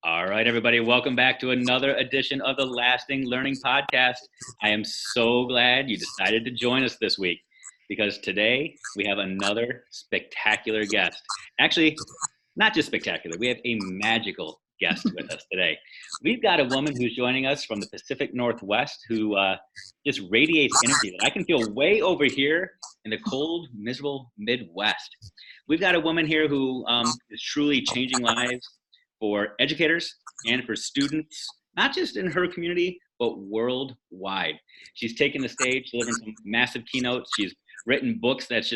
All right, everybody, welcome back to another edition of the Lasting Learning Podcast. I am so glad you decided to join us this week because today we have another spectacular guest. Actually, not just spectacular, we have a magical guest with us today. We've got a woman who's joining us from the Pacific Northwest who just radiates energy that I can feel way over here in the cold, miserable Midwest. We've got a woman here who is truly changing lives for educators and for students, not just in her community, but worldwide. She's taken the stage, delivering some massive keynotes. She's written books that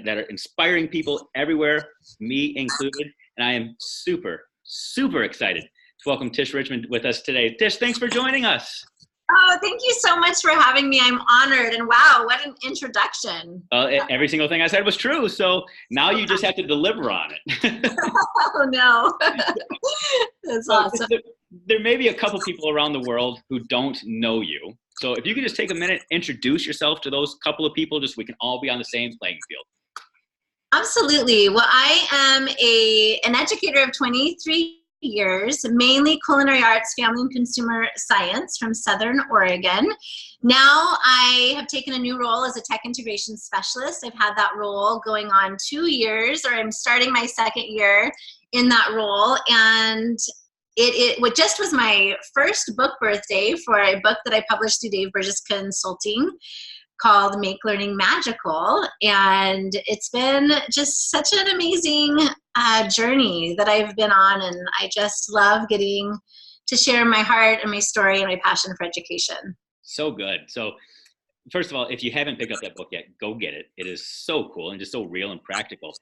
are inspiring people everywhere, me included. And I am super, super excited to welcome Tisha Richmond with us today. Tish, thanks for joining us. Oh, thank you so much for having me. I'm honored. And wow, what an introduction. Every single thing I said was true. So now you just have to deliver on it. Oh, no. That's awesome. There may be a couple people around the world who don't know you. So if you could just take a minute, introduce yourself to those couple of people, just so we can all be on the same playing field. Absolutely. Well, I am an educator of 23 years, mainly culinary arts, family and consumer science from Southern Oregon. Now I have taken a new role as a tech integration specialist. I've had that role going on 2 years, or I'm starting my second year in that role. And it just was my first book birthday for a book that I published through Dave Burgess Consulting called Make Learning Magical. And it's been just such an amazing journey that I've been on. And I just love getting to share my heart and my story and my passion for education. So good. So first of all, if you haven't picked up that book yet, go get it. It is so cool and just so real and practical.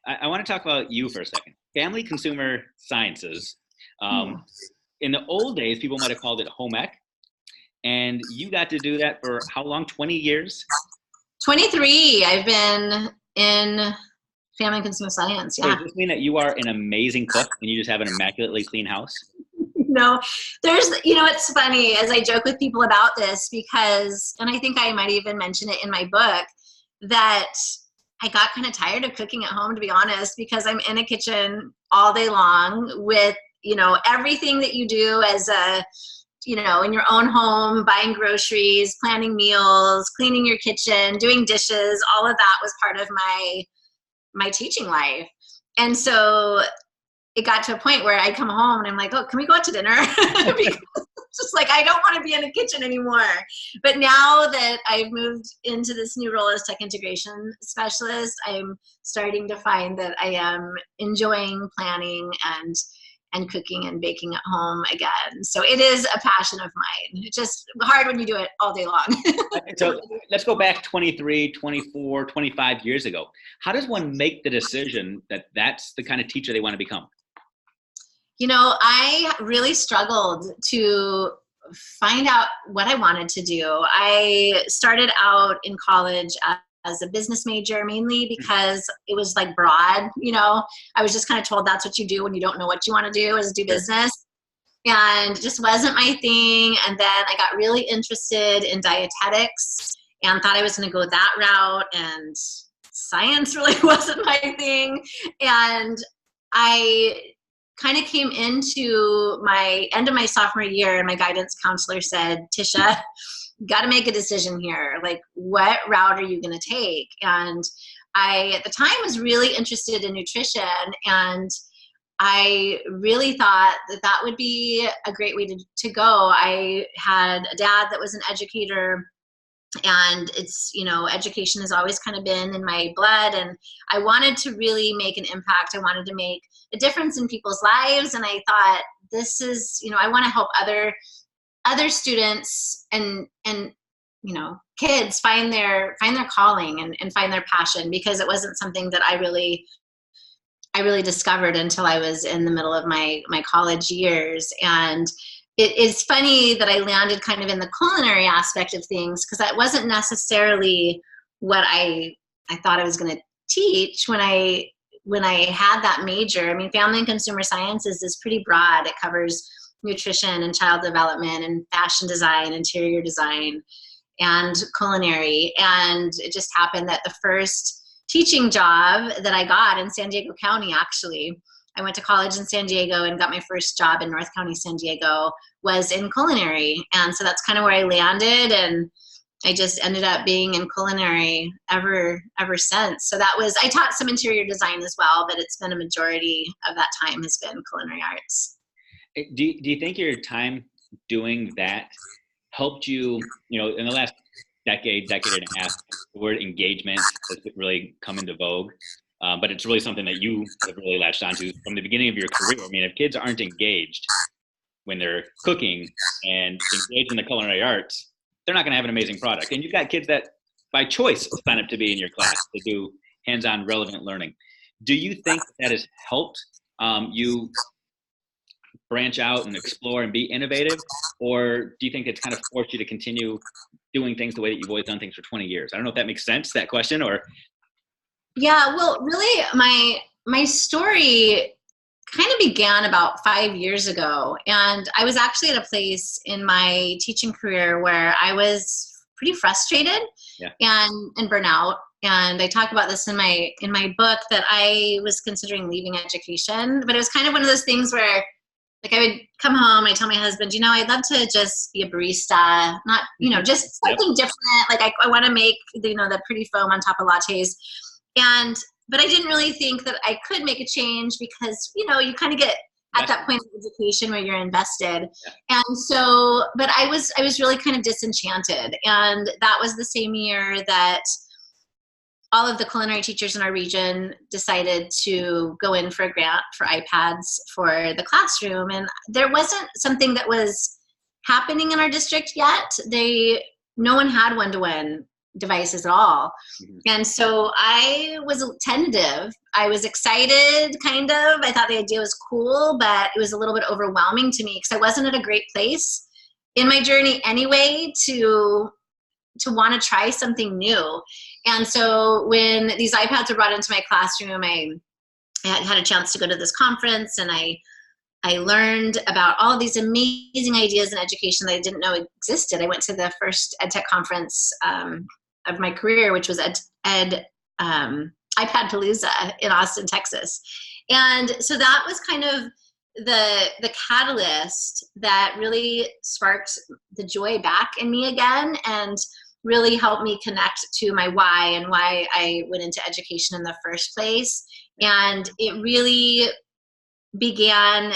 I want to talk about you for a second. Family consumer sciences. In the old days, people might have called it home ec. And you got to do that for how long? 20 years? 23. I've been in family and consumer science, yeah. So does this mean that you are an amazing cook and you just have an immaculately clean house? No, it's funny as I joke with people about this because, and I think I might even mention it in my book, that I got kind of tired of cooking at home, to be honest, because I'm in a kitchen all day long with, everything that you do as in your own home, buying groceries, planning meals, cleaning your kitchen, doing dishes, all of that was part of my teaching life. And so it got to a point where I come home and I'm like, oh, can we go out to dinner? Because it's just like, I don't want to be in the kitchen anymore. But now that I've moved into this new role as tech integration specialist, I'm starting to find that I am enjoying planning and cooking and baking at home again. So it is a passion of mine. It's just hard when you do it all day long. So let's go back 23, 24, 25 years ago. How does one make the decision that that's the kind of teacher they want to become? I really struggled to find out what I wanted to do. I started out in college as a business major, mainly because it was like broad, I was just kind of told that's what you do when you don't know what you want to do, is do business. And it just wasn't my thing. And then I got really interested in dietetics and thought I was going to go that route, and science really wasn't my thing. And I kind of came into my end of my sophomore year and my guidance counselor said, Tisha, got to make a decision here. Like, what route are you going to take? And I, at the time, was really interested in nutrition. And I really thought that would be a great way to go. I had a dad that was an educator, and it's, education has always kind of been in my blood. And I wanted to really make an impact. I wanted to make a difference in people's lives. And I thought, this is, I want to help other students and kids find their calling and find their passion, because it wasn't something that I really discovered until I was in the middle of my college years. And it is funny that I landed kind of in the culinary aspect of things, because that wasn't necessarily what I thought I was going to teach when I had that major. I mean, family and consumer sciences is pretty broad. It covers nutrition and child development and fashion design, interior design, and culinary. And it just happened that the first teaching job that I got in San Diego County, actually, I went to college in San Diego and got my first job in North County, San Diego, was in culinary. And so that's kind of where I landed, and I just ended up being in culinary ever since. So that was, I taught some interior design as well, but it's been a majority of that time has been culinary arts. Do you think your time doing that helped you, in the last decade and a half, the word engagement has really come into vogue, but it's really something that you have really latched onto from the beginning of your career. I mean, if kids aren't engaged when they're cooking and engaged in the culinary arts, they're not going to have an amazing product. And you've got kids that by choice sign up to be in your class to do hands-on relevant learning. Do you think that has helped you branch out and explore and be innovative? Or do you think it's kind of forced you to continue doing things the way that you've always done things for 20 years? I don't know if that makes sense, that question, or. Yeah, well, really my story kind of began about 5 years ago. And I was actually at a place in my teaching career where I was pretty frustrated and burnout. And I talk about this in my book, that I was considering leaving education. But it was kind of one of those things where, like, I would come home, I tell my husband, I'd love to just be a barista, not, just something different. Like I want to make, the pretty foam on top of lattes. But I didn't really think that I could make a change because, you kind of get at that point in education where you're invested. Yeah. And so, but I was really kind of disenchanted. And that was the same year that all of the culinary teachers in our region decided to go in for a grant for iPads for the classroom. And there wasn't something that was happening in our district yet. No one had one-to-one devices at all. Mm-hmm. And so I was tentative. I was excited, kind of. I thought the idea was cool, but it was a little bit overwhelming to me because I wasn't at a great place in my journey anyway to want to try something new. And so when these iPads were brought into my classroom, I had a chance to go to this conference, and I learned about all of these amazing ideas in education that I didn't know existed. I went to the first EdTech conference of my career, which was iPadpalooza in Austin, Texas. And so that was kind of the catalyst that really sparked the joy back in me again, and really helped me connect to my why and why I went into education in the first place. And it really began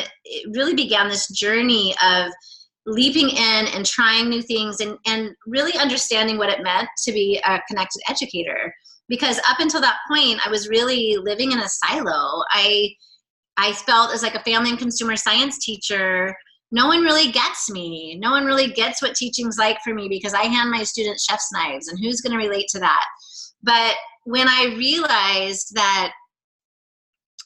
this journey of leaping in and trying new things and really understanding what it meant to be a connected educator. Because up until that point, I was really living in a silo. I felt as like a family and consumer science teacher, no one really gets me. No one really gets what teaching's like for me because I hand my students chef's knives, and who's going to relate to that? But when I realized that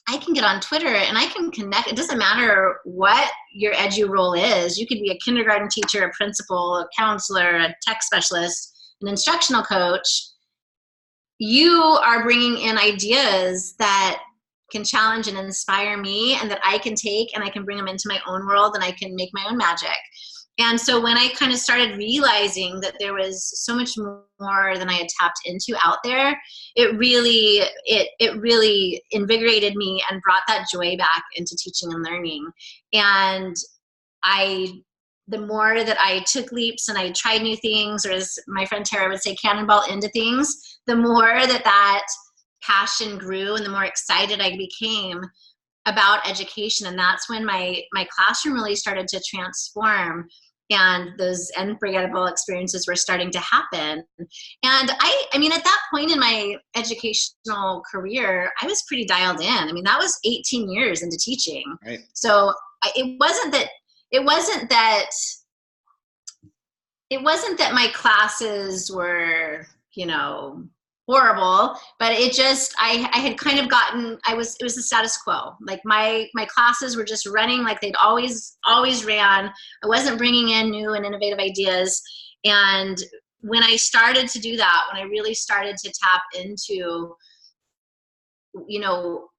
I can get on Twitter and I can connect, it doesn't matter what your edu role is. You could be a kindergarten teacher, a principal, a counselor, a tech specialist, an instructional coach. You are bringing in ideas that can challenge and inspire me, and that I can take and I can bring them into my own world, and I can make my own magic. And so when I kind of started realizing that there was so much more than I had tapped into out there, it really invigorated me and brought that joy back into teaching and learning. And the more that I took leaps and I tried new things, or as my friend Tara would say, cannonball into things, the more that passion grew and the more excited I became about education. And that's when my classroom really started to transform, and those unforgettable experiences were starting to happen. And I mean, at that point in my educational career, I was pretty dialed in. I mean, that was 18 years into teaching. Right. So it wasn't that my classes were, horrible, but it just, I had kind of gotten, it was the status quo. Like my classes were just running like they'd always ran. I wasn't bringing in new and innovative ideas. And when I started to do that, when I really started to tap into,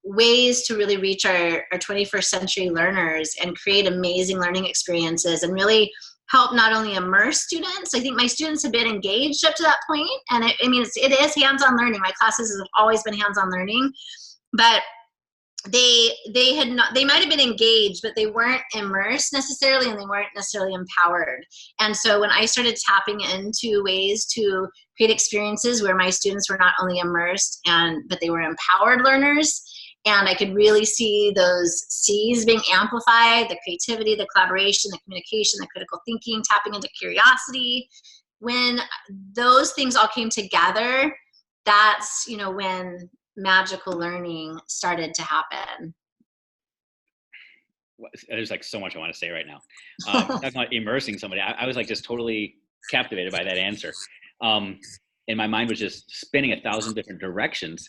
ways to really reach our 21st century learners and create amazing learning experiences and really help not only immerse students. I think my students have been engaged up to that point, and it is hands-on learning. My classes have always been hands-on learning, but they might have been engaged, but they weren't immersed necessarily, and they weren't necessarily empowered. And so when I started tapping into ways to create experiences where my students were not only immersed but they were empowered learners, and I could really see those C's being amplified, the creativity, the collaboration, the communication, the critical thinking, tapping into curiosity. When those things all came together, that's, when magical learning started to happen. There's like so much I want to say right now. Talking about immersing somebody, I was like just totally captivated by that answer. And my mind was just spinning 1,000 different directions.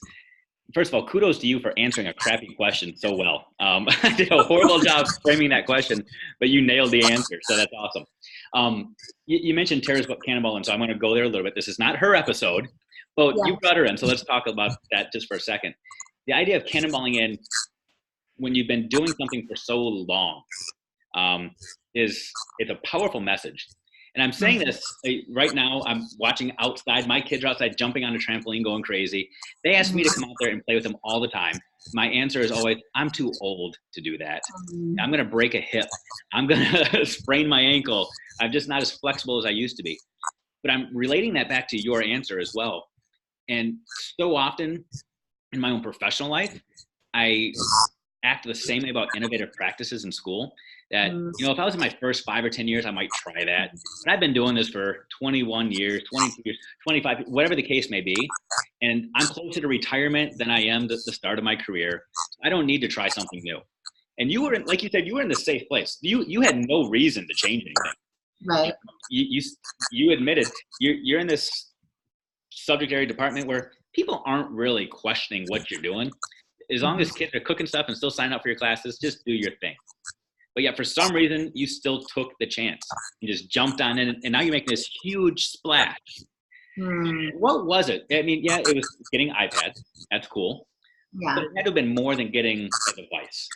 First of all, kudos to you for answering a crappy question so well. I did a horrible job framing that question, but you nailed the answer, so that's awesome. You mentioned Tara's book, Cannonball, and so I'm going to go there a little bit. This is not her episode, but you brought her in, so let's talk about that just for a second. The idea of cannonballing in when you've been doing something for so long it's a powerful message. And I'm saying this right now, I'm watching outside. My kids are outside jumping on a trampoline, going crazy. They ask me to come out there and play with them all the time. My answer is always, I'm too old to do that. I'm going to break a hip. I'm going to sprain my ankle. I'm just not as flexible as I used to be. But I'm relating that back to your answer as well. And so often in my own professional life, I act the same way about innovative practices in school. That, if I was in my first 5 or 10 years, I might try that. But I've been doing this for 21 years, 22 years, 25, whatever the case may be. And I'm closer to retirement than I am to the start of my career. I don't need to try something new. And you were, like you said, you were in the safe place. You had no reason to change anything. Right. You admitted you're in this subject area department where people aren't really questioning what you're doing. As long as kids are cooking stuff and still signing up for your classes, just do your thing. But yet, for some reason, you still took the chance. You just jumped on in, and now you're making this huge splash. What was it? I mean, yeah, it was getting iPads. That's cool. Yeah. But it had to have been more than getting a device.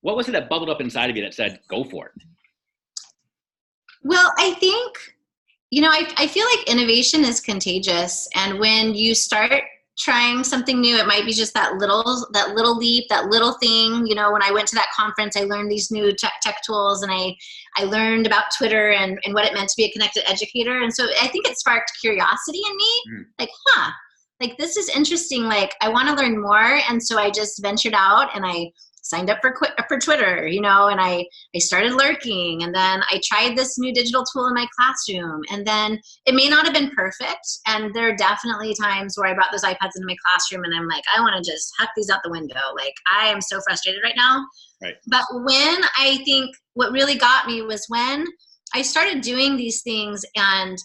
What was it that bubbled up inside of you that said, go for it? Well, I think, I feel like innovation is contagious. And when you start trying something new, it might be just that little leap, that little thing. When I went to that conference, I learned these new tech tools, and I learned about Twitter and what it meant to be a connected educator. And so I think it sparked curiosity in me. Like, this is interesting. Like, I want to learn more. And so I just ventured out and I signed up for Twitter, and I started lurking, and then I tried this new digital tool in my classroom, and then it may not have been perfect, and there are definitely times where I brought those iPads into my classroom and I'm like, I want to just huck these out the window. Like, I am so frustrated right now. Right. But when I think what really got me was when I started doing these things and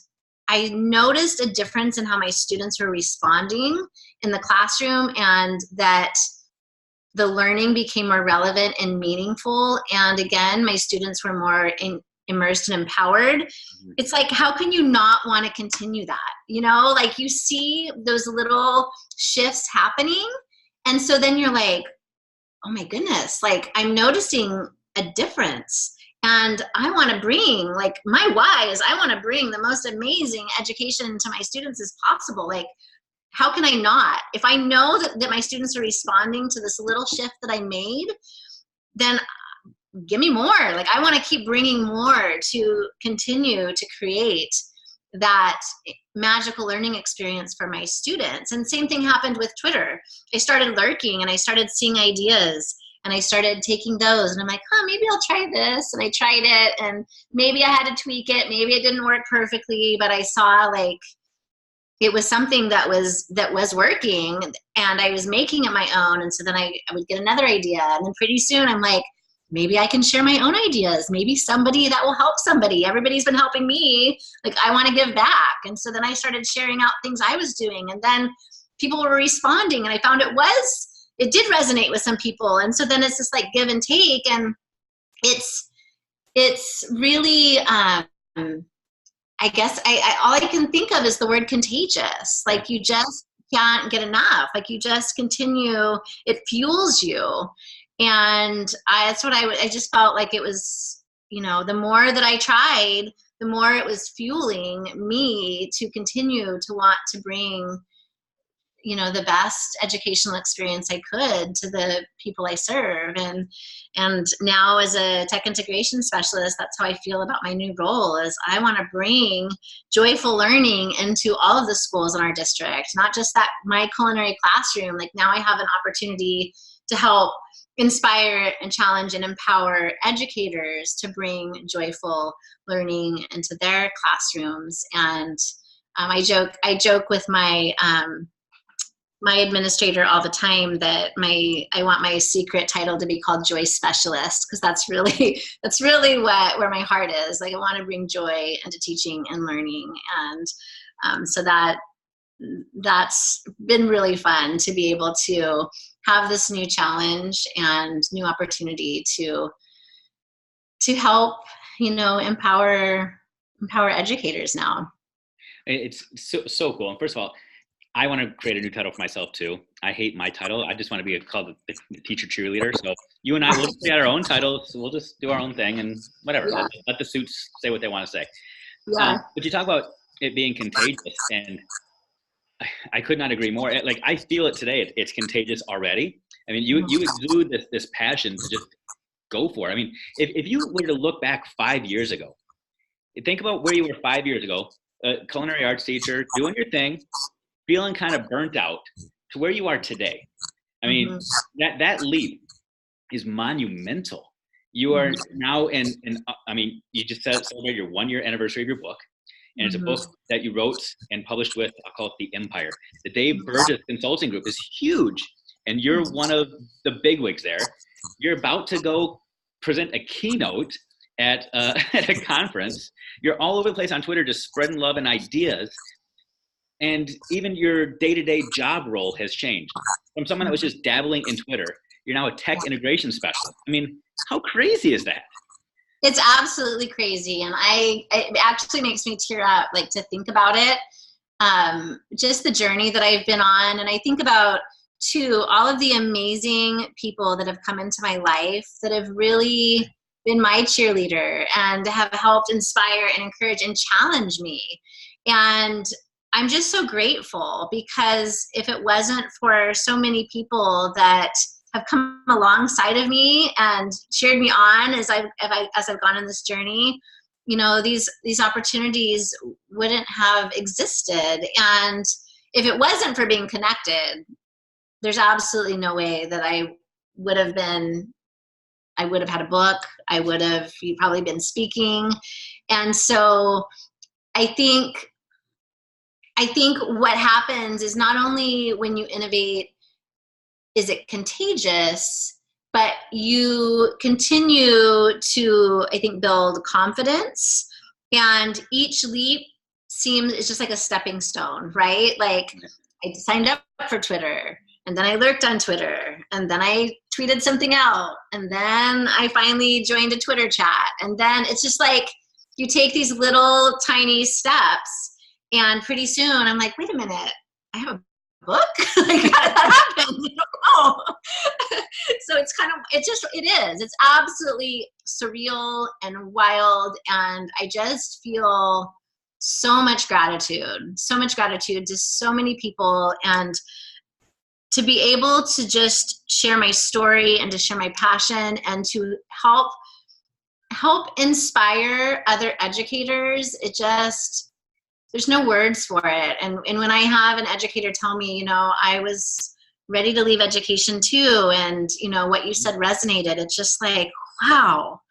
I noticed a difference in how my students were responding in the classroom, and that the learning became more relevant and meaningful. And again, my students were more immersed and empowered. It's like, how can you not want to continue that? Like, you see those little shifts happening. And so then you're like, oh my goodness, like, I'm noticing a difference. And I want to bring, like, my why is I want to bring the most amazing education to my students as possible. Like, how can I not? If I know that my students are responding to this little shift that I made, then give me more. Like, I want to keep bringing more to continue to create that magical learning experience for my students. And same thing happened with Twitter. I started lurking and I started seeing ideas and I started taking those and I'm like, maybe I'll try this. And I tried it and maybe I had to tweak it. Maybe it didn't work perfectly, but I saw like, it was something that was working and I was making it my own. And so then I would get another idea. And then pretty soon I'm like, maybe I can share my own ideas. Maybe somebody that will help somebody. Everybody's been helping me. Like, I want to give back. And so then I started sharing out things I was doing. And then people were responding and I found it did resonate with some people. And so then it's just like give and take. And it's really, I guess all I can think of is the word contagious. Like, you just can't get enough. Like, you just continue. It fuels you. And that's what I just felt like it was, the more that I tried, the more it was fueling me to continue to want to bring the best educational experience I could to the people I serve. And now as a tech integration specialist, that's how I feel about my new role, is I want to bring joyful learning into all of the schools in our district, not just that my culinary classroom. Like, now I have an opportunity to help inspire and challenge and empower educators to bring joyful learning into their classrooms. And I joke with my administrator all the time that I want my secret title to be called Joy Specialist, because that's really where my heart is. Like, I want to bring joy into teaching and learning, and so that's been really fun to be able to have this new challenge and new opportunity to help empower educators now. It's so cool. And first of all, I want to create a new title for myself too. I hate my title. I just want to be called the teacher cheerleader. So you and I will just get our own titles. We'll just do our own thing and whatever. Yeah. Let the suits say what they want to say. Yeah. But you talk about it being contagious, and I could not agree more. Like, I feel it today. It's contagious already. I mean, you exude this passion to just go for it. I mean, if you were to look back 5 years ago, think about where you were 5 years ago, a culinary arts teacher, doing your thing, feeling kind of burnt out, to where you are today. I mean, that leap is monumental. You are now I mean, you just celebrated your 1-year anniversary of your book. And it's a book that you wrote and published with, I'll call it The Empire. The Dave Burgess Consulting Group is huge, and you're one of the bigwigs there. You're about to go present a keynote at a conference. You're all over the place on Twitter, just spreading love and ideas. And even your day-to-day job role has changed. From someone that was just dabbling in Twitter, you're now a tech integration specialist. I mean, how crazy is that? It's absolutely crazy. And it actually makes me tear up, like, to think about it. Just the journey that I've been on. And I think about, too, all of the amazing people that have come into my life that have really been my cheerleader and have helped inspire and encourage and challenge me. And I'm just so grateful, because if it wasn't for so many people that have come alongside of me and cheered me on as I've gone on this journey, these opportunities wouldn't have existed. And if it wasn't for being connected, there's absolutely no way that I would have had a book. I would have probably been speaking. And so I think what happens is, not only when you innovate is it contagious, but you continue to, I think, build confidence. And each leap is just like a stepping stone, right? Like, I signed up for Twitter, and then I lurked on Twitter, and then I tweeted something out, and then I finally joined a Twitter chat. And then it's just like, you take these little tiny steps, and pretty soon I'm like, wait a minute, I have a book? Like, how did that happen? So it's absolutely surreal and wild. And I just feel so much gratitude to so many people, and to be able to just share my story and to share my passion and to help inspire other educators. There's no words for it. And when I have an educator tell me, I was ready to leave education too, and what you said resonated, it's just like, wow,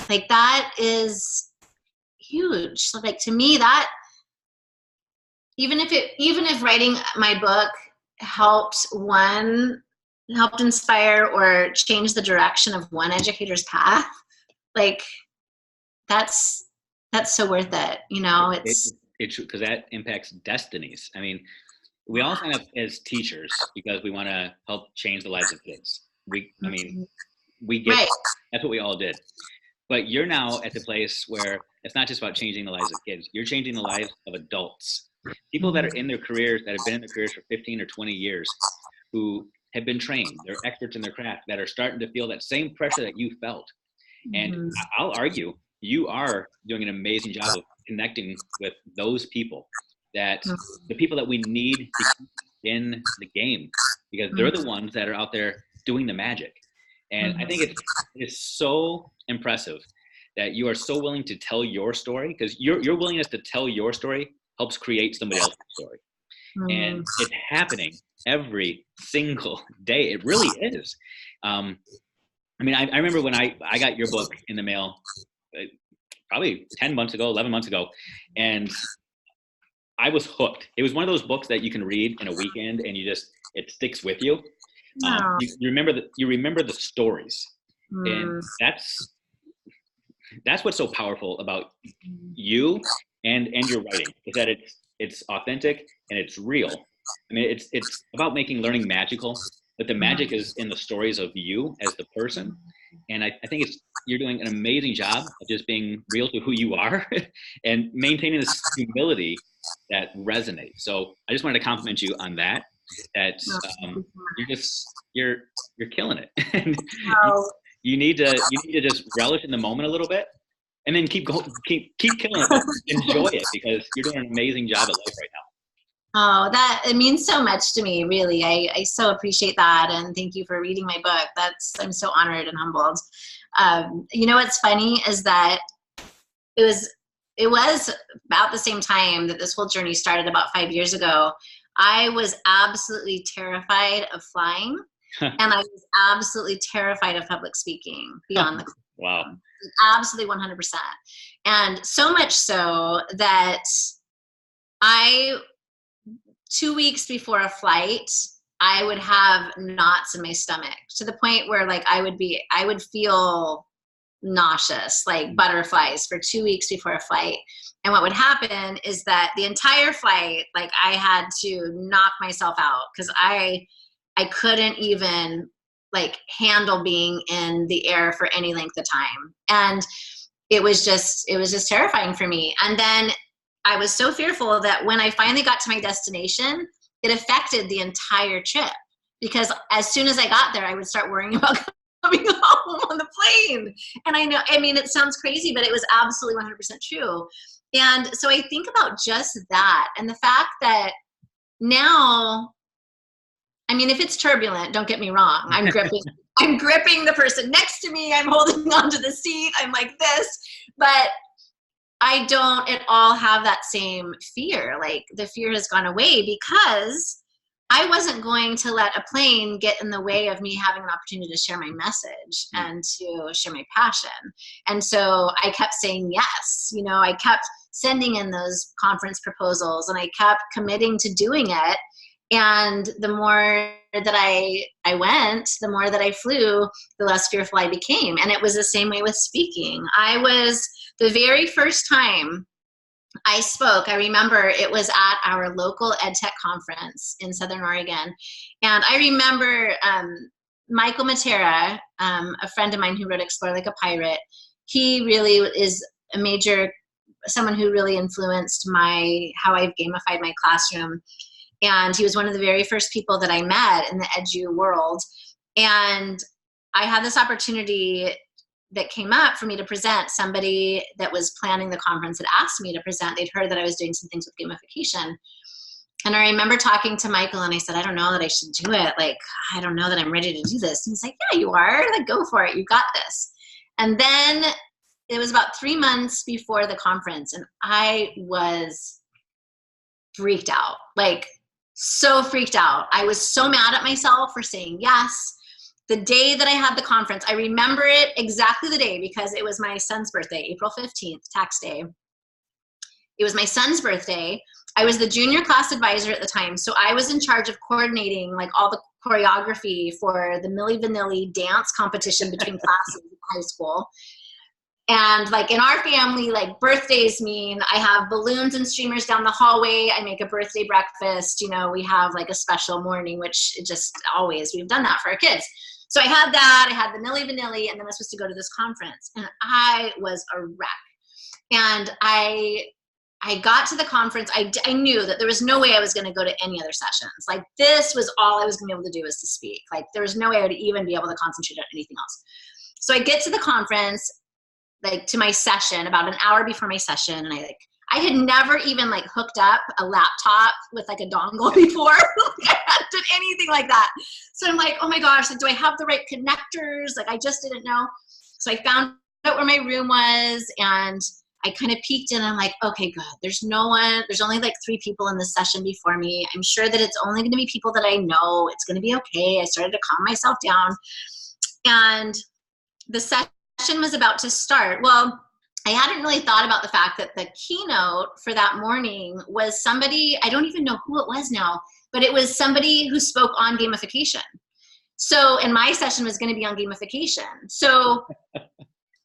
like, that is huge. Like, to me, that even if writing my book helped inspire or change the direction of one educator's path, like, that's so worth it. It's true, because that impacts destinies. I mean, we all sign up as teachers because we want to help change the lives of kids. We get right. That's what we all did. But you're now at the place where it's not just about changing the lives of kids. You're changing the lives of adults, people that are in their careers, that have been in their careers for 15 or 20 years, who have been trained. They're experts in their craft, that are starting to feel that same pressure that you felt. And I'll argue you are doing an amazing job of connecting with those people, that the people that we need to in the game, because they're the ones that are out there doing the magic. And I think it's so impressive that you are so willing to tell your story, because your willingness to tell your story helps create somebody else's story. And it's happening every single day. It really is. I mean, I remember when I got your book in the mail, probably 10 months ago, 11 months ago, and I was hooked. It was one of those books that you can read in a weekend and it sticks with you. You remember the stories, and that's what's so powerful about you and your writing, is that it's authentic and it's real. I mean, it's about making learning magical, but the magic is in the stories of you as the person. And I think you're doing an amazing job of just being real to who you are and maintaining this humility that resonates. So I just wanted to compliment you on that. You're killing it. And you need to just relish in the moment a little bit, and then keep killing it. Enjoy it, because you're doing an amazing job at life right now. Oh, it means so much to me, really. I so appreciate that, and thank you for reading my book. I'm so honored and humbled. You know what's funny is that it was about the same time that this whole journey started, about 5 years ago. I was absolutely terrified of flying, and I was absolutely terrified of public speaking beyond the wow. Absolutely 100%. And so much so that 2 weeks before a flight, I would have knots in my stomach, to the point where like I would feel nauseous, like butterflies, for 2 weeks before a flight. And what would happen is that the entire flight, like I had to knock myself out, because I couldn't even like handle being in the air for any length of time. And it was just terrifying for me. And then I was so fearful that when I finally got to my destination, it affected the entire trip, because as soon as I got there, I would start worrying about coming home on the plane. And I mean, it sounds crazy, but it was absolutely 100% true. And so I think about just that, and the fact that now, I mean, if it's turbulent, don't get me wrong, I'm gripping the person next to me, I'm holding onto the seat, I'm like this, but I don't at all have that same fear. Like, the fear has gone away, because I wasn't going to let a plane get in the way of me having an opportunity to share my message and to share my passion. And so I kept saying yes. You know, I kept sending in those conference proposals, and I kept committing to doing it. And the more that I went, the more that I flew, the less fearful I became. And it was the same way with speaking. The very first time I spoke, I remember it was at our local EdTech conference in Southern Oregon. And I remember Michael Matera, a friend of mine who wrote Explore Like a Pirate, he really is someone who really influenced how I've gamified my classroom. And he was one of the very first people that I met in the edu world. And I had this opportunity that came up for me to present. Somebody that was planning the conference had asked me to present. They'd heard that I was doing some things with gamification. And I remember talking to Michael, and I said, I don't know that I should do it. Like, I don't know that I'm ready to do this. And he's like, yeah, you are. Like, go for it. You got this. And then it was about 3 months before the conference, and I was freaked out, like so freaked out. I was so mad at myself for saying yes. The day that I had the conference, I remember it exactly the day, because it was my son's birthday, April 15th, tax day. It was my son's birthday. I was the junior class advisor at the time, so I was in charge of coordinating like all the choreography for the Milli Vanilli dance competition between classes in high school. And like in our family, like birthdays mean I have balloons and streamers down the hallway. I make a birthday breakfast. You know, we have like a special morning, which we've done that for our kids. So I had that, I had the Milli Vanilli, and then I was supposed to go to this conference, and I was a wreck. And I got to the conference, I knew that there was no way I was going to go to any other sessions. Like, this was all I was going to be able to do, was to speak. Like, there was no way I would even be able to concentrate on anything else. So I get to the conference, like to my session, about an hour before my session, and I had never even like hooked up a laptop with like a dongle before. I hadn't done anything like that. So I'm like, oh my gosh, like, do I have the right connectors? Like, I just didn't know. So I found out where my room was, and I kind of peeked in. And I'm like, okay, good. There's no one. There's only like 3 people in the session before me. I'm sure that it's only going to be people that I know. It's going to be okay. I started to calm myself down, and the session was about to start. Well, I hadn't really thought about the fact that the keynote for that morning was somebody, I don't even know who it was now, but it was somebody who spoke on gamification. So, and my session was going to be on gamification. So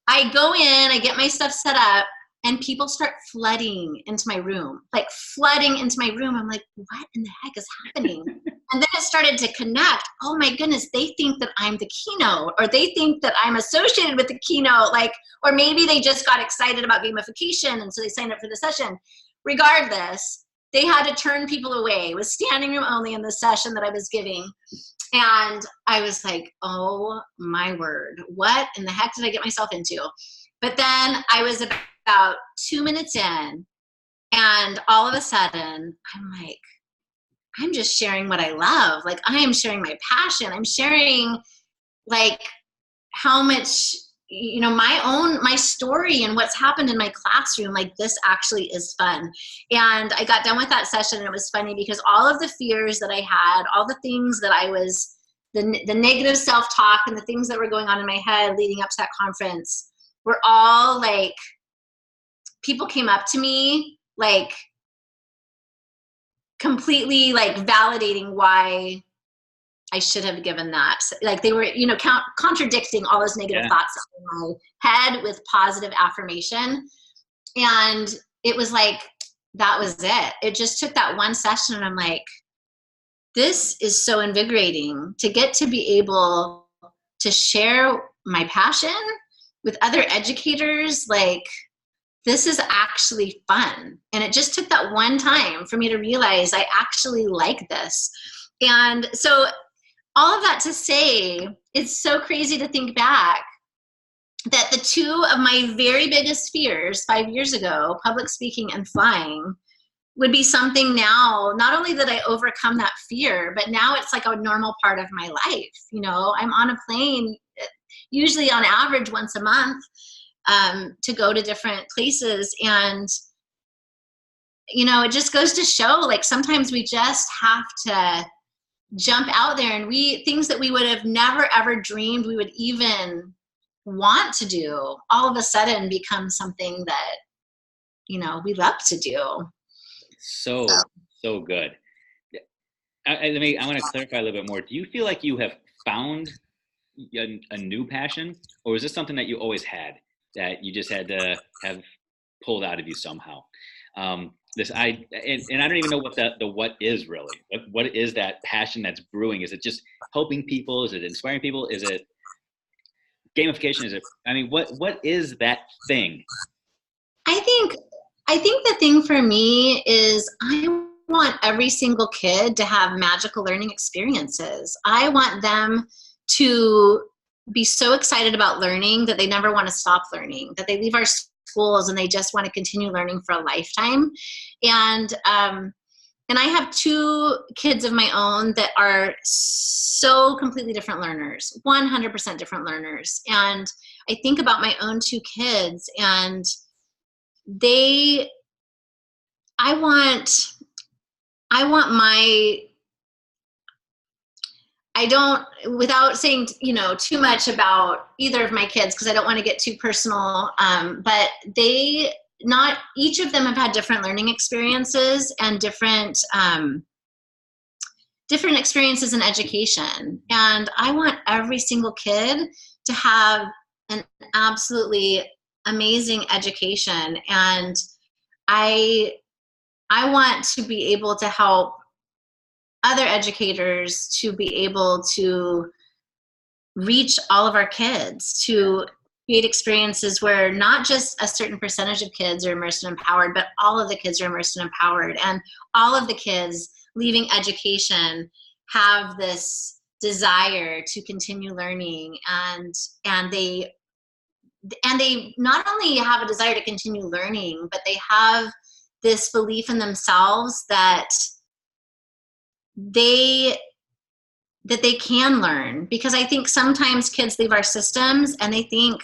I go in, I get my stuff set up, and people start flooding into my room, like flooding into my room. I'm like, what in the heck is happening? And then it started to connect. Oh my goodness, they think that I'm the keynote, or they think that I'm associated with the keynote, like, or maybe they just got excited about gamification and so they signed up for the session. Regardless, they had to turn people away. It was standing room only in the session that I was giving. And I was like, oh my word, what in the heck did I get myself into? But then I was about 2 minutes in, and all of a sudden I'm like, I'm just sharing what I love. Like, I am sharing my passion. I'm sharing like how much, you know, my story and what's happened in my classroom. Like, this actually is fun. And I got done with that session, and it was funny because all of the fears that I had, all the things that I was, the negative self-talk and the things that were going on in my head leading up to that conference were all like, people came up to me like completely like validating why I should have given that. Like, they were, you know, contradicting all those negative thoughts in my head with positive affirmation. And it was like, that was it. It just took that one session, and I'm like, this is so invigorating to get to be able to share my passion with other educators. Like, this is actually fun. And it just took that one time for me to realize I actually like this. And so all of that to say, it's so crazy to think back that the 2 of my very biggest fears 5 years ago, public speaking and flying, would be something now, not only that I overcome that fear, but now it's like a normal part of my life. You know, I'm on a plane usually on average once a month to go to different places. And, you know, it just goes to show, like, sometimes we just have to jump out there, and things that we would have never ever dreamed we would even want to do, all of a sudden become something that, you know, we love to do. So good. I want to clarify a little bit more. Do you feel like you have found a new passion, or is this something that you always had that you just had to have pulled out of you somehow? And I don't even know what what is really. What is that passion that's brewing? Is it just helping people? Is it inspiring people? Is it gamification? Is it? I mean, what is that thing? I think the thing for me is I want every single kid to have magical learning experiences. I want them to be so excited about learning that they never want to stop learning, that they leave our schools and they just want to continue learning for a lifetime. And I have 2 kids of my own that are so completely different learners, 100% different learners. And I think about my own 2 kids, and I want my, I don't, without saying, you know, too much about either of my kids, because I don't want to get too personal, but not each of them have had different learning experiences and different experiences in education. And I want every single kid to have an absolutely amazing education. And I want to be able to help other educators to be able to reach all of our kids, to create experiences where not just a certain percentage of kids are immersed and empowered, but all of the kids are immersed and empowered. And all of the kids leaving education have this desire to continue learning, and they not only have a desire to continue learning, but they have this belief in themselves that they can learn. Because I think sometimes kids leave our systems and they think,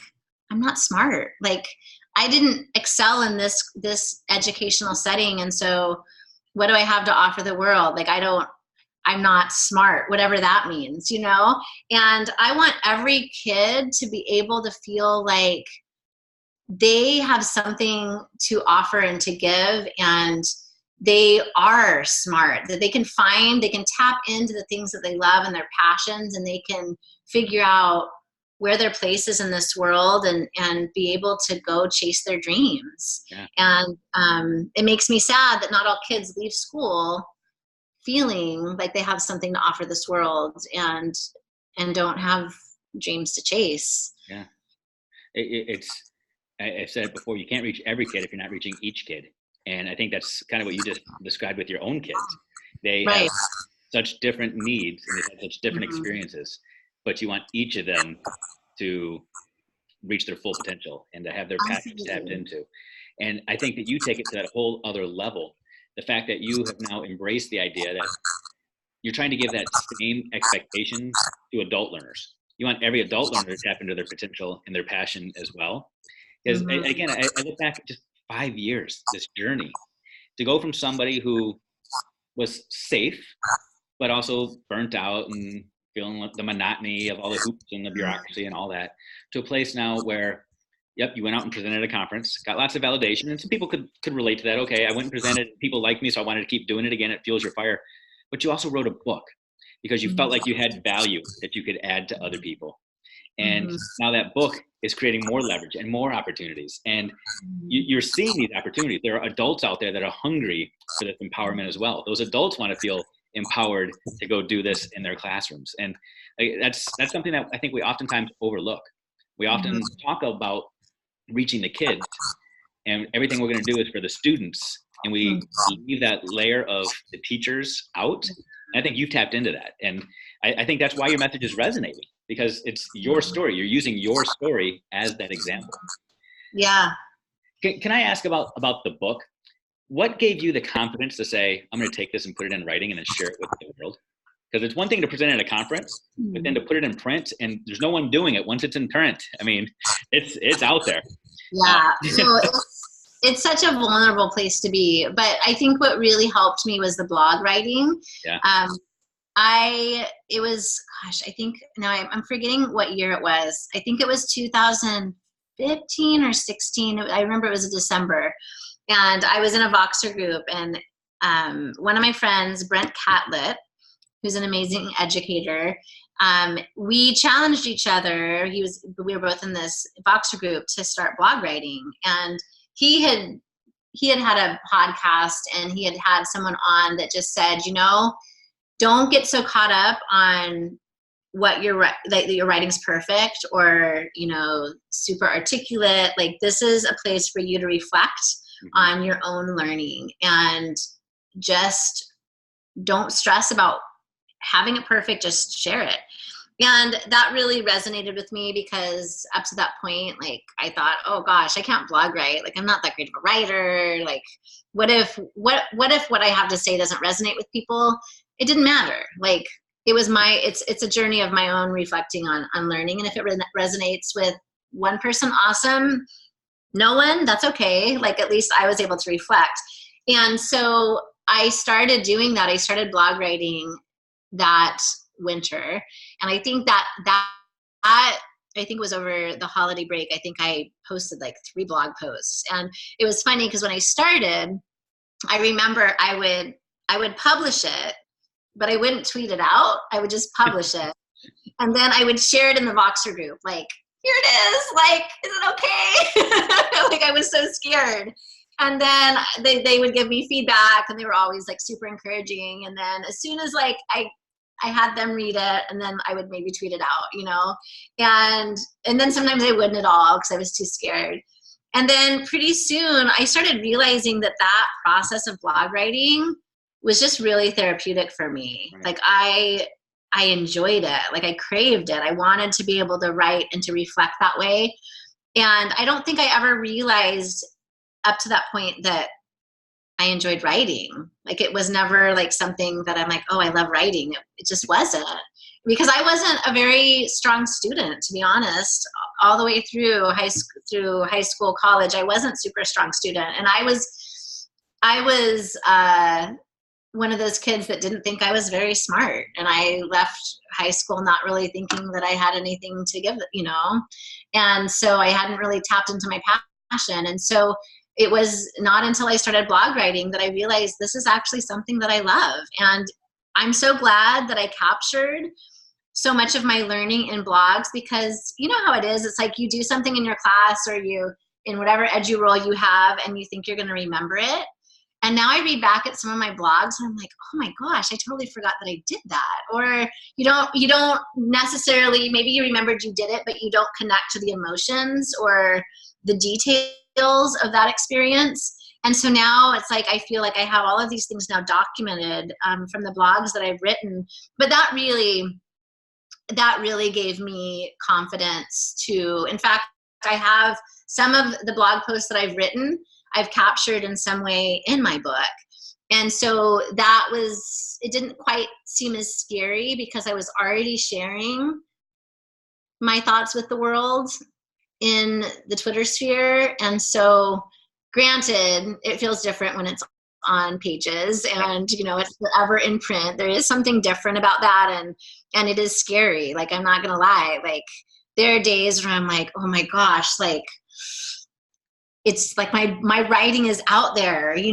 I'm not smart. Like, I didn't excel in this educational setting. And so what do I have to offer the world? Like, I'm not smart, whatever that means, you know? And I want every kid to be able to feel like they have something to offer and to give, and they are smart, that they can tap into the things that they love and their passions, and they can figure out where their place is in this world, and be able to go chase their dreams. Yeah. And it makes me sad that not all kids leave school feeling like they have something to offer this world, and don't have dreams to chase. Yeah. I've said it before, you can't reach every kid if you're not reaching each kid. And I think that's kind of what you just described with your own kids. They Right. have such different needs and they've had such different experiences, but you want each of them to reach their full potential and to have their passions tapped into. And I think that you take it to that whole other level. The fact that you have now embraced the idea that you're trying to give that same expectation to adult learners. You want every adult learner to tap into their potential and their passion as well. Because again, I look back just 5 years, this journey, to go from somebody who was safe, but also burnt out and feeling the monotony of all the hoops and the bureaucracy and all that, to a place now where, yep, you went out and presented at a conference, got lots of validation, and some people could relate to that. Okay, I went and presented, people liked me, so I wanted to keep doing it again. It fuels your fire. But you also wrote a book because you felt like you had value that you could add to other people. And now that book is creating more leverage and more opportunities. And you're seeing these opportunities. There are adults out there that are hungry for this empowerment as well. Those adults want to feel empowered to go do this in their classrooms. And that's something that I think we oftentimes overlook. We often talk about reaching the kids, and everything we're going to do is for the students. And we leave that layer of the teachers out. And I think you've tapped into that. And I think that's why your message is resonating, because it's your story. You're using your story as that example. Yeah. Can I ask about the book? What gave you the confidence to say, I'm going to take this and put it in writing and then share it with the world? Because it's one thing to present at a conference, but then to put it in print, and there's no one doing it once it's in print. I mean, it's out there. Yeah. So it's such a vulnerable place to be. But I think what really helped me was the blog writing. Yeah. I think now I'm forgetting what year it was. I think it was 2015 or 16. I remember it was December, and I was in a Voxer group, and one of my friends, Brent Catlett, who's an amazing educator, we challenged each other. We were both in this Voxer group to start blog writing, and he had a podcast, and he had someone on that just said, don't get so caught up on what that your writing's perfect or, super articulate. Like, this is a place for you to reflect on your own learning, and just don't stress about having it perfect, just share it. And that really resonated with me, because up to that point, like, I thought, oh gosh, I can't blog write. Like, I'm not that great of a writer. Like, what if what I have to say doesn't resonate with people? It didn't matter. Like, it's a journey of my own reflecting on learning. And if it resonates with one person, awesome. No one, that's okay. Like, at least I was able to reflect. And so I started doing that. I started blog writing that winter. And I think that I think was over the holiday break. I think I posted like 3 blog posts. And it was funny because when I started, I remember I would publish it, but I wouldn't tweet it out. I would just publish it. And then I would share it in the Voxer group. Like, here it is. Like, is it okay? Like, I was so scared. And then they would give me feedback, and they were always like super encouraging. And then as soon as like I had them read it, and then I would maybe tweet it out, and then sometimes I wouldn't at all because I was too scared. And then pretty soon I started realizing that process of blog writing was just really therapeutic for me. Right. Like, I enjoyed it. Like, I craved it. I wanted to be able to write and to reflect that way. And I don't think I ever realized up to that point that I enjoyed writing. Like, it was never like something that I'm like, oh, I love writing. It just wasn't, because I wasn't a very strong student, to be honest. All the way through high school, college, I wasn't super strong student, and I was one of those kids that didn't think I was very smart, and I left high school not really thinking that I had anything to give, and so I hadn't really tapped into my passion. And so it was not until I started blog writing that I realized this is actually something that I love. And I'm so glad that I captured so much of my learning in blogs, because you know how it is. It's like you do something in your class or you in whatever edu role you have, and you think you're going to remember it. And now I read back at some of my blogs and I'm like, oh my gosh, I totally forgot that I did that. Or you don't necessarily, maybe you remembered you did it, but you don't connect to the emotions or the details of that experience. And so now it's like, I feel like I have all of these things now documented from the blogs that I've written. But that really gave me confidence to, in fact, I have some of the blog posts that I've written, I've captured in some way in my book. And so it didn't quite seem as scary because I was already sharing my thoughts with the world in the Twitter sphere. And so granted, it feels different when it's on pages and, it's forever in print. There is something different about that. And it is scary. Like, I'm not going to lie. Like, there are days where I'm like, oh my gosh, like, it's like my writing is out there, and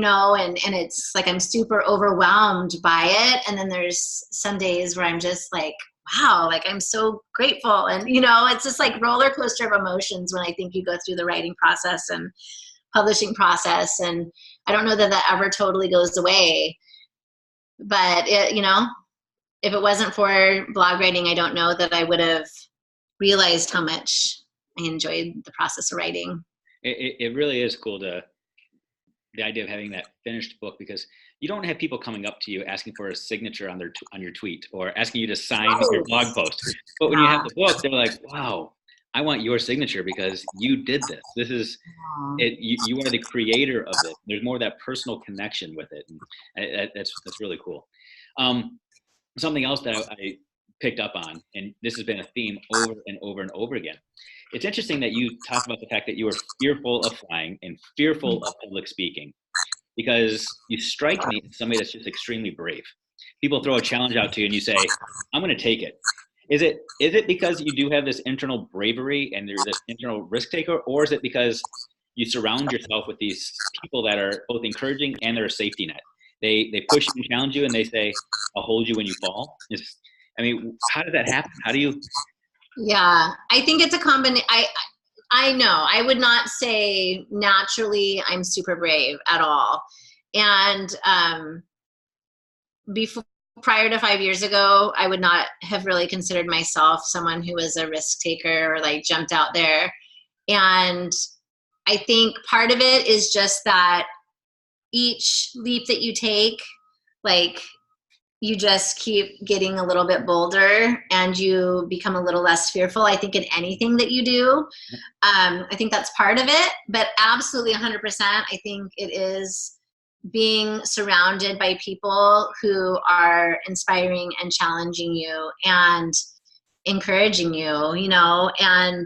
it's like I'm super overwhelmed by it. And then there's some days where I'm just like, wow, like I'm so grateful. And, it's just like roller coaster of emotions when I think you go through the writing process and publishing process. And I don't know that that ever totally goes away. But, if it wasn't for blog writing, I don't know that I would have realized how much I enjoyed the process of writing. It really is cool the idea of having that finished book, because you don't have people coming up to you asking for a signature on your tweet or asking you to sign your blog post. But when you have the book, they're like, wow, I want your signature because you did this. This is it. You are the creator of it. There's more of that personal connection with it. And that's really cool. Something else that I picked up on, and this has been a theme over and over and over again. It's interesting that you talk about the fact that you were fearful of flying and fearful of public speaking, because you strike me as somebody that's just extremely brave. People throw a challenge out to you and you say, I'm going to take it. Is it because you do have this internal bravery and there's this internal risk taker, or is it because you surround yourself with these people that are both encouraging and they're a safety net? They push you and challenge you and they say, I'll hold you when you fall. How did that happen? How do you? Yeah, I think it's a combination. I know I would not say naturally I'm super brave at all. And prior to 5 years ago, I would not have really considered myself someone who was a risk taker or like jumped out there. And I think part of it is just that each leap that you take, like, you just keep getting a little bit bolder and you become a little less fearful, I think, in anything that you do. I think that's part of it, but absolutely 100%, I think it is being surrounded by people who are inspiring and challenging you and encouraging you, and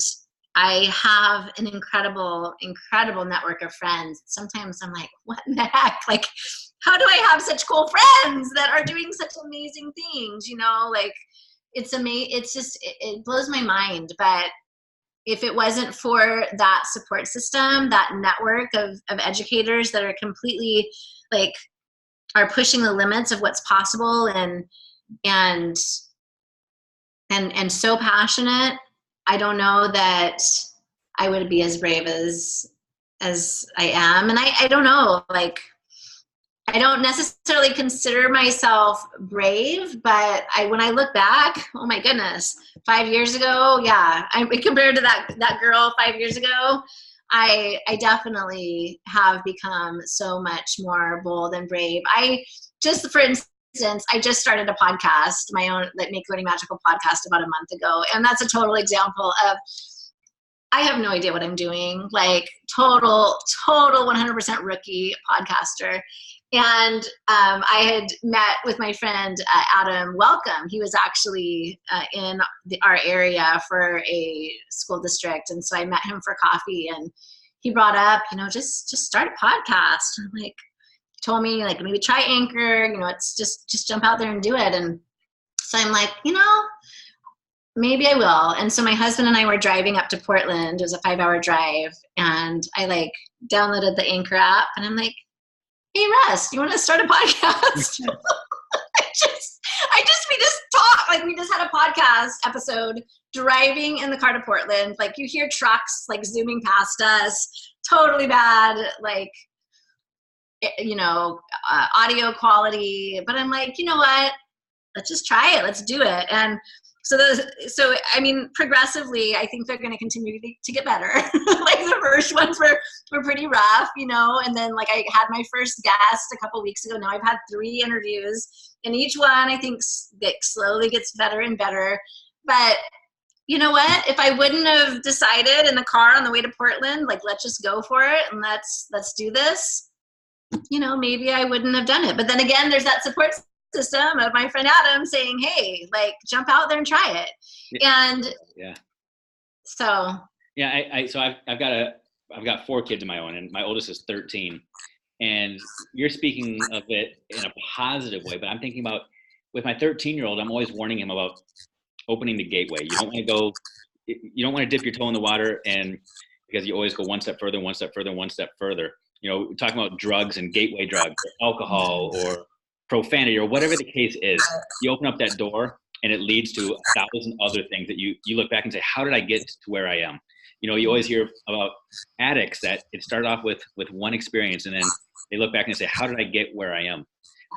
I have an incredible network of friends. Sometimes I'm like, what in the heck? Like, how do I have such cool friends that are doing such amazing things? Like, it's amazing. It's just, it blows my mind. But if it wasn't for that support system, that network of educators that are completely like, are pushing the limits of what's possible and so passionate, I don't know that I would be as brave as I am. And I don't know, like, I don't necessarily consider myself brave, but when I look back, oh my goodness, 5 years ago, yeah, compared to that girl 5 years ago, I definitely have become so much more bold and brave. For instance, I just started a podcast, my own, like, Make Learning Magical podcast, about a month ago. And that's a total example of, I have no idea what I'm doing. Like total 100% rookie podcaster. And I had met with my friend Adam Welcome. He was actually in our area for a school district, and so I met him for coffee. And he brought up, just start a podcast. And I'm like, he told me like maybe try Anchor. It's just jump out there and do it. And so I'm like, maybe I will. And so my husband and I were driving up to Portland. It was a 5-hour drive, and I like downloaded the Anchor app, and I'm like, hey Russ, you want to start a podcast? we just talked, like we just had a podcast episode driving in the car to Portland. Like you hear trucks like zooming past us, totally bad, like, audio quality. But I'm like, you know what? Let's just try it. Let's do it. And so progressively, I think they're going to continue to get better. Like the first ones were pretty rough, and then like I had my first guest a couple weeks ago. Now I've had 3 interviews, and each one I think slowly gets better and better. But you know what? If I wouldn't have decided in the car on the way to Portland, like let's just go for it and let's do this, maybe I wouldn't have done it. But then again, there's that support system of my friend Adam saying, hey, like jump out there and try it. And so I've got 4 kids of my own, and my oldest is 13. And you're speaking of it in a positive way, but I'm thinking about with my 13-year-old, I'm always warning him about opening the gateway. You don't want to dip your toe in the water, and because you always go one step further, one step further, one step further. We're talking about drugs and gateway drugs, or alcohol, or profanity, or whatever the case is. You open up that door and it leads to 1,000 other things that you look back and say, how did I get to where I am? You always hear about addicts that it started off with one experience, and then they look back and say, how did I get where I am?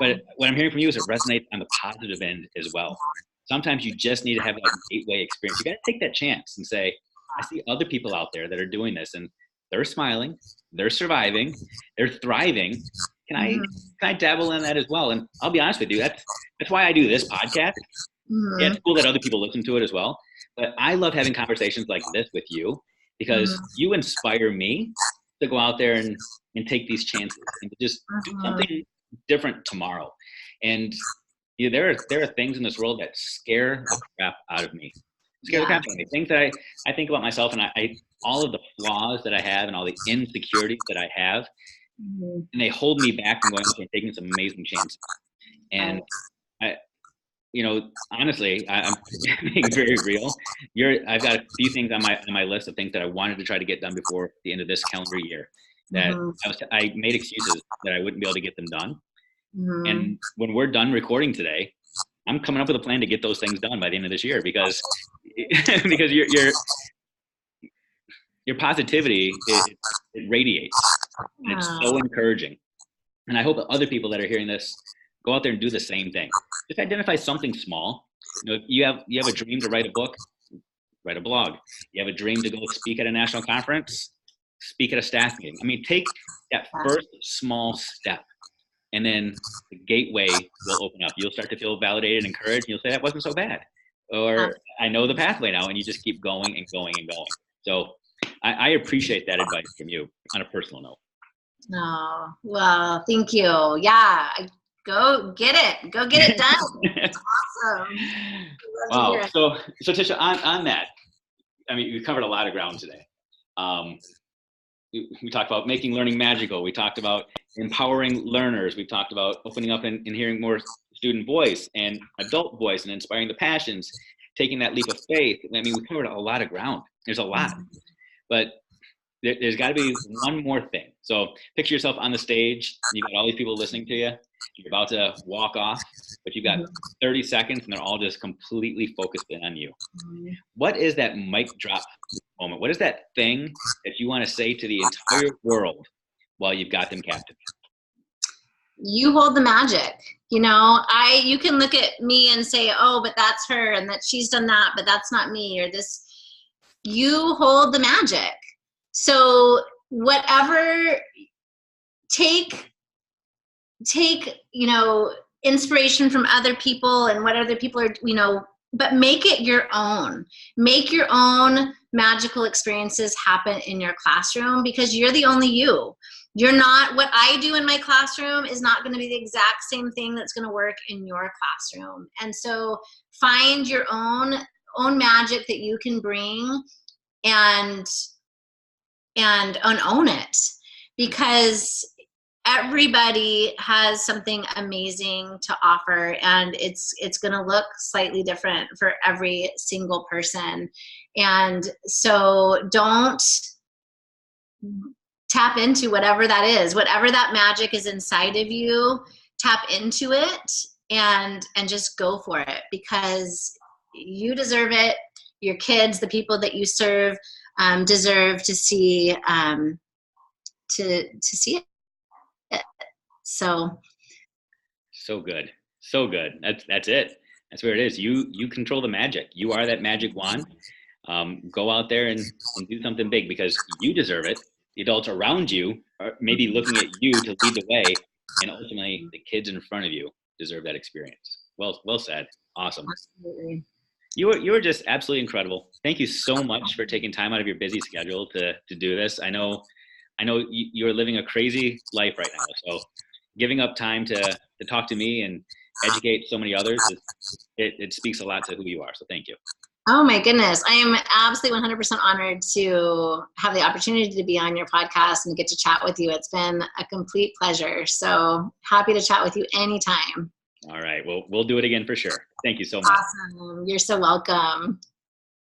But what I'm hearing from you is it resonates on the positive end as well. Sometimes you just need to have that gateway experience. You got to take that chance and say, I see other people out there that are doing this, and they're smiling, they're surviving, they're thriving. Can I dabble in that as well? And I'll be honest with you, that's why I do this podcast. Yeah, it's cool that other people listen to it as well. But I love having conversations like this with you, because you inspire me to go out there and take these chances and to just do something different tomorrow. And there are things in this world that scare the crap out of me. Scare the crap out of me. Things that I think about myself, and I all of the flaws that I have and all the insecurities that I have, and they hold me back from going out and taking some amazing chances. And honestly, I'm being very real. I've got a few things on my list of things that I wanted to try to get done before the end of this calendar year. That I made excuses that I wouldn't be able to get them done. And when we're done recording today, I'm coming up with a plan to get those things done by the end of this year, because your positivity, it radiates, and it's so encouraging. And I hope that other people that are hearing this go out there and do the same thing. Just identify something small. If you have a dream to write a book, write a blog. You have a dream to go speak at a national conference, speak at a staff meeting. I mean, take that first small step, and then the gateway will open up. You'll start to feel validated and encouraged, and you'll say, that wasn't so bad. Or I know the pathway now, and you just keep going and going and going. So I appreciate that advice from you on a personal note. Oh, well, thank you. Yeah, go get it. Go get it done. It's awesome. Wow. So Tisha, on that, I mean, we covered a lot of ground today. We talked about making learning magical. We talked about empowering learners. We talked about opening up and hearing more student voice and adult voice and inspiring the passions, taking that leap of faith. I mean, we covered a lot of ground. There's a lot. But there's got to be one more thing. So picture yourself on the stage. You've got all these people listening to you. You're about to walk off, but you've got 30 seconds, and they're all just completely focused in on you. What is that mic drop moment? What is that thing that you want to say to the entire world while you've got them captive? You hold the magic. You can look at me and say, oh, but that's her, and that she's done that, but that's not me, or this. You hold the magic. So whatever, take inspiration from other people and what other people are, but make it your own. Make your own magical experiences happen in your classroom, because you're the only you. You're not, what I do in my classroom is not going to be the exact same thing that's going to work in your classroom. And so find your own magic that you can bring and own it, because everybody has something amazing to offer, and it's going to look slightly different for every single person. And so don't tap into whatever that is, whatever that magic is inside of you, tap into it and just go for it, because you deserve it. Your kids, the people that you serve, deserve to see to see it. So good. So good. That's it. That's where it is. You control the magic. You are that magic wand. Go out there and do something big, because you deserve it. The adults around you are maybe looking at you to lead the way, and ultimately the kids in front of you deserve that experience. Well said. Awesome. absolutely. You were just absolutely incredible. Thank you so much for taking time out of your busy schedule to do this. I know you're living a crazy life right now, so giving up time to talk to me and educate so many others, it speaks a lot to who you are. So thank you. Oh my goodness. I am absolutely 100% honored to have the opportunity to be on your podcast and get to chat with you. It's been a complete pleasure. So happy to chat with you anytime. All right. Well, we'll do it again for sure. Thank you so much. Awesome. You're so welcome.